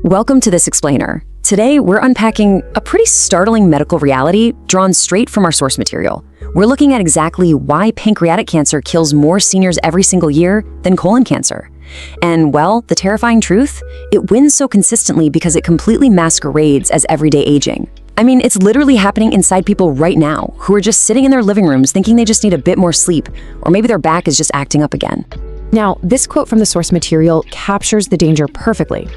Welcome to This Explainer. Today, we're unpacking a pretty startling medical reality drawn straight from our source material. We're looking at exactly why pancreatic cancer kills more seniors every single year than colon cancer. And, well, the terrifying truth? It wins so consistently because it completely masquerades as everyday aging. I mean, it's literally happening inside people right now who are just sitting in their living rooms thinking they just need a bit more sleep, or maybe their back is just acting up again. Now, this quote from the source material captures the danger perfectly.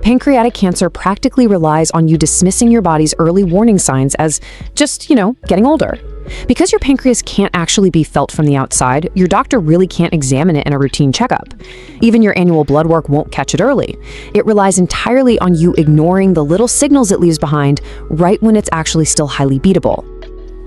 Pancreatic cancer practically relies on you dismissing your body's early warning signs as just, getting older. Because your pancreas can't actually be felt from the outside, your doctor really can't examine it in a routine checkup. Even your annual blood work won't catch it early. It relies entirely on you ignoring the little signals it leaves behind right when it's actually still highly beatable.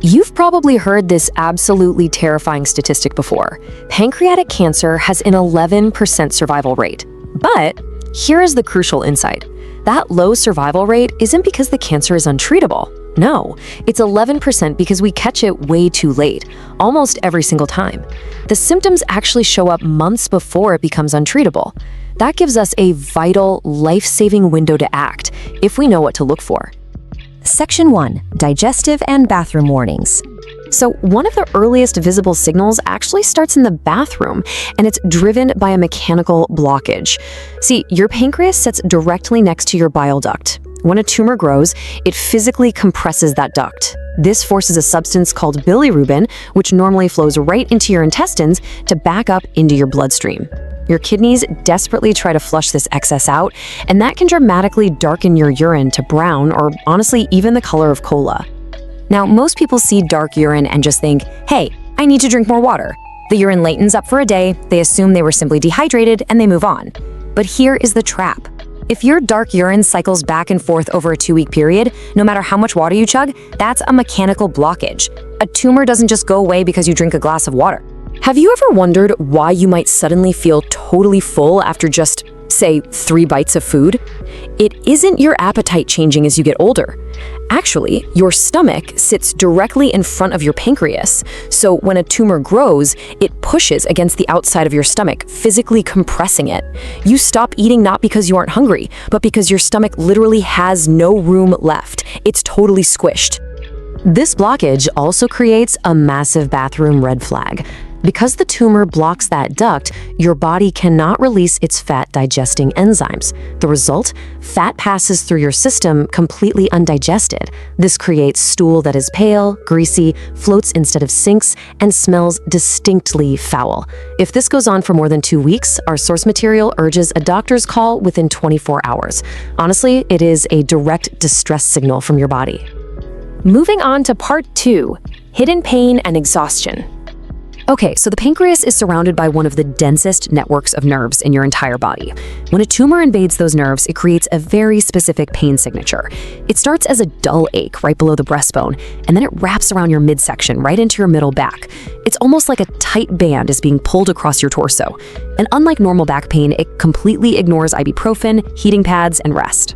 You've probably heard this absolutely terrifying statistic before. Pancreatic cancer has an 11% survival rate. But here is the crucial insight. That low survival rate isn't because the cancer is untreatable. No, it's 11% because we catch it way too late, almost every single time. The symptoms actually show up months before it becomes untreatable. That gives us a vital, life-saving window to act if we know what to look for. Section 1. Digestive and bathroom warnings. So one of the earliest visible signals actually starts in the bathroom, and it's driven by a mechanical blockage. See, your pancreas sits directly next to your bile duct. When a tumor grows, it physically compresses that duct. This forces a substance called bilirubin, which normally flows right into your intestines, to back up into your bloodstream. Your kidneys desperately try to flush this excess out, and that can dramatically darken your urine to brown or honestly even the color of cola. Now, most people see dark urine and just think, hey, I need to drink more water. The urine latens up for a day, they assume they were simply dehydrated, and they move on. But here is the trap. If your dark urine cycles back and forth over a 2-week period, no matter how much water you chug, that's a mechanical blockage. A tumor doesn't just go away because you drink a glass of water. Have you ever wondered why you might suddenly feel totally full after just, say, 3 bites of food? It isn't your appetite changing as you get older. Actually, your stomach sits directly in front of your pancreas, so when a tumor grows, it pushes against the outside of your stomach, physically compressing it. You stop eating not because you aren't hungry, but because your stomach literally has no room left. It's totally squished. This blockage also creates a massive bathroom red flag. Because the tumor blocks that duct, your body cannot release its fat-digesting enzymes. The result? Fat passes through your system completely undigested. This creates stool that is pale, greasy, floats instead of sinks, and smells distinctly foul. If this goes on for more than 2 weeks, our source material urges a doctor's call within 24 hours. Honestly, it is a direct distress signal from your body. Moving on to part 2, hidden pain and exhaustion. Okay, so the pancreas is surrounded by one of the densest networks of nerves in your entire body. When a tumor invades those nerves, it creates a very specific pain signature. It starts as a dull ache right below the breastbone, and then it wraps around your midsection right into your middle back. It's almost like a tight band is being pulled across your torso. And unlike normal back pain, it completely ignores ibuprofen, heating pads, and rest.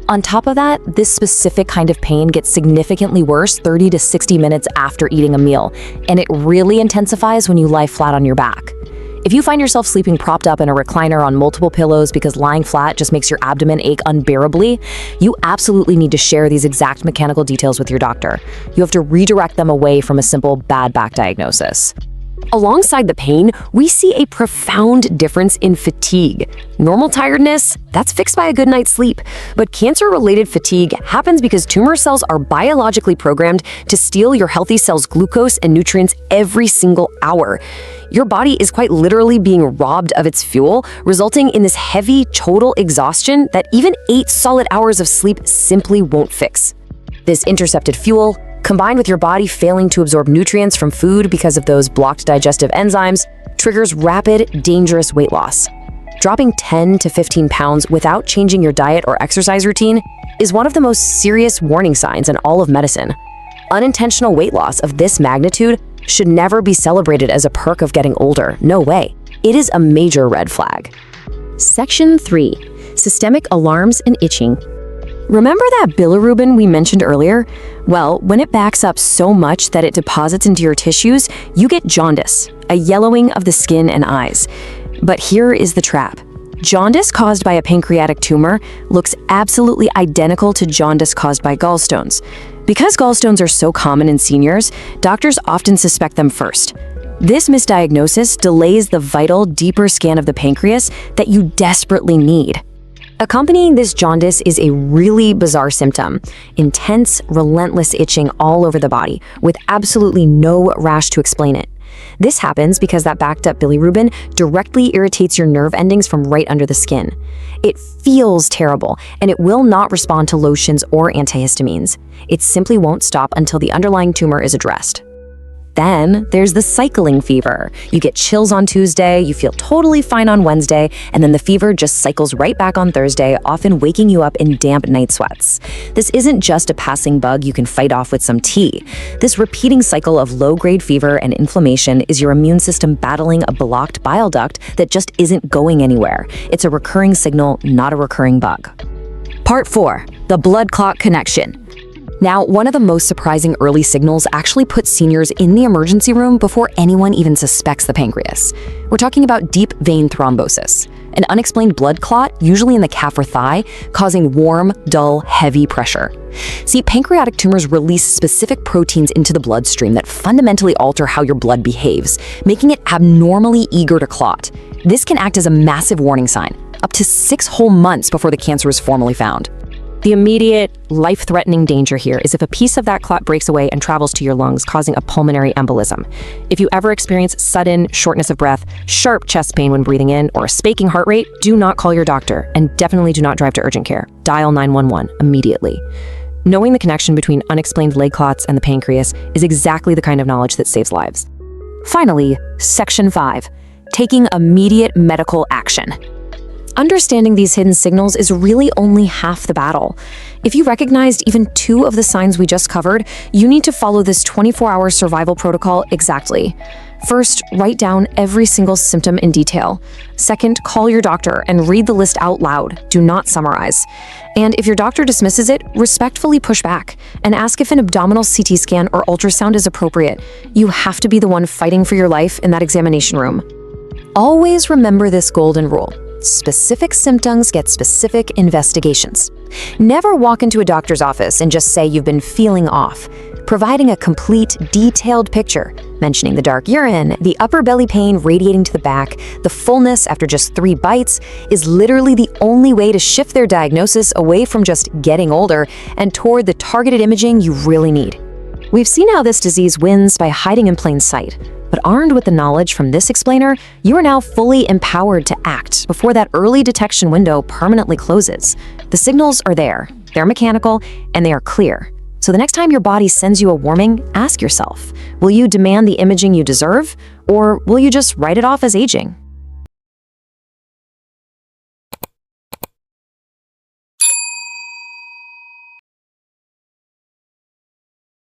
On top of that, this specific kind of pain gets significantly worse 30 to 60 minutes after eating a meal, and it really intensifies when you lie flat on your back. If you find yourself sleeping propped up in a recliner on multiple pillows because lying flat just makes your abdomen ache unbearably, you absolutely need to share these exact mechanical details with your doctor. You have to redirect them away from a simple bad back diagnosis. Alongside the pain, we see a profound difference in fatigue. Normal tiredness, that's fixed by a good night's sleep. But cancer-related fatigue happens because tumor cells are biologically programmed to steal your healthy cells' glucose and nutrients every single hour. Your body is quite literally being robbed of its fuel, resulting in this heavy, total exhaustion that even 8 solid hours of sleep simply won't fix. This intercepted fuel, combined with your body failing to absorb nutrients from food because of those blocked digestive enzymes, triggers rapid, dangerous weight loss. Dropping 10 to 15 pounds without changing your diet or exercise routine is one of the most serious warning signs in all of medicine. Unintentional weight loss of this magnitude should never be celebrated as a perk of getting older. No way. It is a major red flag. Section 3. Systemic alarms and itching. Remember that bilirubin we mentioned earlier? Well, when it backs up so much that it deposits into your tissues, you get jaundice, a yellowing of the skin and eyes. But here is the trap. Jaundice caused by a pancreatic tumor looks absolutely identical to jaundice caused by gallstones. Because gallstones are so common in seniors, doctors often suspect them first. This misdiagnosis delays the vital, deeper scan of the pancreas that you desperately need. Accompanying this jaundice is a really bizarre symptom: intense, relentless itching all over the body, with absolutely no rash to explain it. This happens because that backed up bilirubin directly irritates your nerve endings from right under the skin. It feels terrible, and it will not respond to lotions or antihistamines. It simply won't stop until the underlying tumor is addressed. Then there's the cycling fever. You get chills on Tuesday, you feel totally fine on Wednesday, and then the fever just cycles right back on Thursday, often waking you up in damp night sweats. This isn't just a passing bug you can fight off with some tea. This repeating cycle of low-grade fever and inflammation is your immune system battling a blocked bile duct that just isn't going anywhere. It's a recurring signal, not a recurring bug. Part 4. The blood clot connection. Now, one of the most surprising early signals actually puts seniors in the emergency room before anyone even suspects the pancreas. We're talking about deep vein thrombosis, an unexplained blood clot, usually in the calf or thigh, causing warm, dull, heavy pressure. See, pancreatic tumors release specific proteins into the bloodstream that fundamentally alter how your blood behaves, making it abnormally eager to clot. This can act as a massive warning sign, up to 6 whole months before the cancer is formally found. The immediate, life-threatening danger here is if a piece of that clot breaks away and travels to your lungs, causing a pulmonary embolism. If you ever experience sudden shortness of breath, sharp chest pain when breathing in, or a spaking heart rate, do not call your doctor, and definitely do not drive to urgent care. Dial 911 immediately. Knowing the connection between unexplained leg clots and the pancreas is exactly the kind of knowledge that saves lives. Finally, Section 5. Taking immediate medical action. Understanding these hidden signals is really only half the battle. If you recognized even 2 of the signs we just covered, you need to follow this 24-hour survival protocol exactly. First, write down every single symptom in detail. Second, call your doctor and read the list out loud. Do not summarize. And if your doctor dismisses it, respectfully push back and ask if an abdominal CT scan or ultrasound is appropriate. You have to be the one fighting for your life in that examination room. Always remember this golden rule. Specific symptoms get specific investigations. Never walk into a doctor's office and just say you've been feeling off. Providing a complete, detailed picture, mentioning the dark urine, the upper belly pain radiating to the back, the fullness after just 3 bites, is literally the only way to shift their diagnosis away from just getting older and toward the targeted imaging you really need. We've seen how this disease wins by hiding in plain sight. But armed with the knowledge from this explainer, you are now fully empowered to act before that early detection window permanently closes. The signals are there, they're mechanical, and they are clear. So the next time your body sends you a warning, ask yourself, will you demand the imaging you deserve, or will you just write it off as aging?